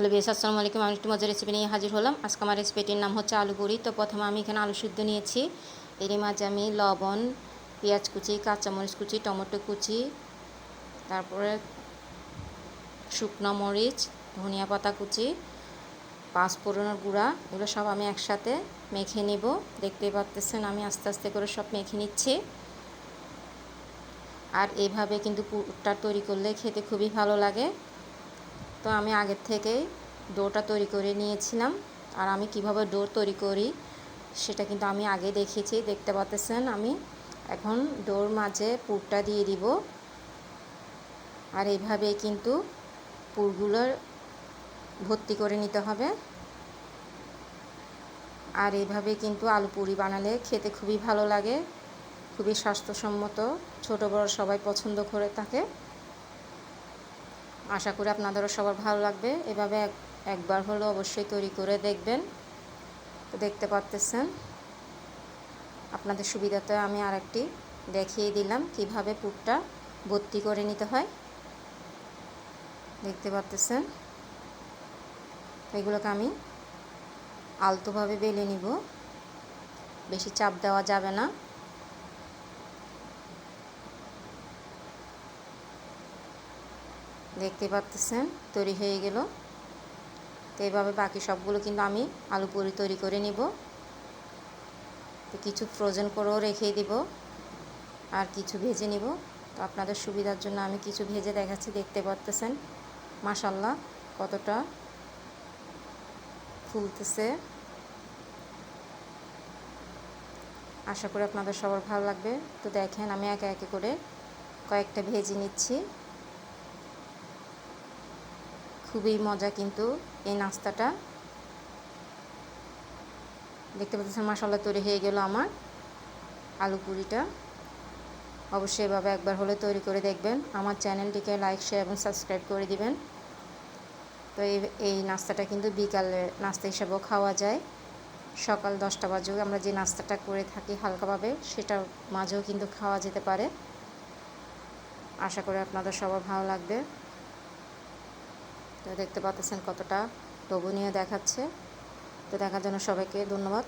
Hello বিয়াস, আসসালামু আলাইকুম। আমি একটু মজার রেসিপি নিয়ে হাজির হলাম। আজকে আমার রেসিপিটির নাম হচ্ছে আলু বড়ি। তো প্রথমে আমি এখানে আলু সিদ্ধ নিয়েছি। এরই মাঝে আমি লবণ, পেঁয়াজ কুচি, কাঁচামরিচ কুচি, টমেটো কুচি, তারপরে শুকনো মরিচ, ধনিয়া পাতা কুচি, পাঁচফোড়নের গুঁড়া, এগুলো সব আমি একসাথে মেখে নিব। দেখতেই পাচ্ছেন আমি আস্তে আস্তে করে সব মেখে নিচ্ছি। আর এইভাবে কিন্তু পুরটা তৈরি করলে খেতে খুবই ভালো লাগে। তো আমি আগের থেকেই ডোটা তৈরি করে নিয়েছিলাম। আর আমি কিভাবে ডো তৈরি করি সেটা কিন্তু আমি আগে দেখিয়েছি, দেখতে পাচ্ছেন। আমি এখন ডোর মাঝে পুরটা দিয়ে দিব। আর এইভাবেই কিন্তু পুরগুলো ভর্তি করে নিতে হবে। আর এইভাবে কিন্তু আলু পুরি বানালে খেতে খুবই ভালো লাগে, খুবই স্বাস্থ্যসম্মত, ছোট বড় সবাই পছন্দ করে থাকে। আশা করি আপনাদেরও সবার ভালো লাগবে। এভাবে একবার হলো অবশ্যই তৈরি করে দেখবেন। তো দেখতে পাচ্ছেন, আপনাদের সুবিধাতে আমি আরেকটি দেখিয়ে দিলাম কিভাবে পুরটা ভর্তি করে নিতে হয়। দেখতে পাচ্ছেন, এগুলোকে আমি আলতোভাবে বেলে নিব, বেশি চাপ দেওয়া যাবে না। দেখতে পাচ্ছেন তৈরি হয়ে গেল। তো এইভাবে বাকি সবগুলো কিন্তু আমি আলু পুরি তৈরি করে নিব। তো কিছু ফ্রোজেন করেও রেখে দিব, আর কিছু ভেজে নিব। তো আপনাদের সুবিধার জন্য আমি কিছু ভেজে দেখাচ্ছি। দেখতে পাচ্ছেন মাশাআল্লাহ কতটা ফুলতেছে। আশা করি আপনাদের সবার ভালো লাগবে। তো দেখেন আমি একে একে করে কয়েকটা ভেজে নিচ্ছি। খুবই মজা কিন্তু এই নাস্তাটা। দেখতে পাচ্ছেন মাশাআল্লাহ তৈরি হয়ে গেল আমার আলু পুরিটা। অবশ্যই এভাবে একবার হলে তৈরি করে দেখবেন। আমার চ্যানেলটিকে লাইক, শেয়ার এবং সাবস্ক্রাইব করে দিবেন। তো এই নাস্তাটা কিন্তু বিকালে নাস্তা হিসাবেও খাওয়া যায়। সকাল 10টা বাজেও আমরা যে নাস্তাটা করে থাকি হালকাভাবে, সেটার মাঝেও কিন্তু খাওয়া যেতে পারে। আশা করি আপনাদের সবার ভালো লাগবে। তো দেখতে পাচ্ছেন কতটা লোভনীয় দেখাচ্ছে। তো দেখার জন্য সবাইকে ধন্যবাদ।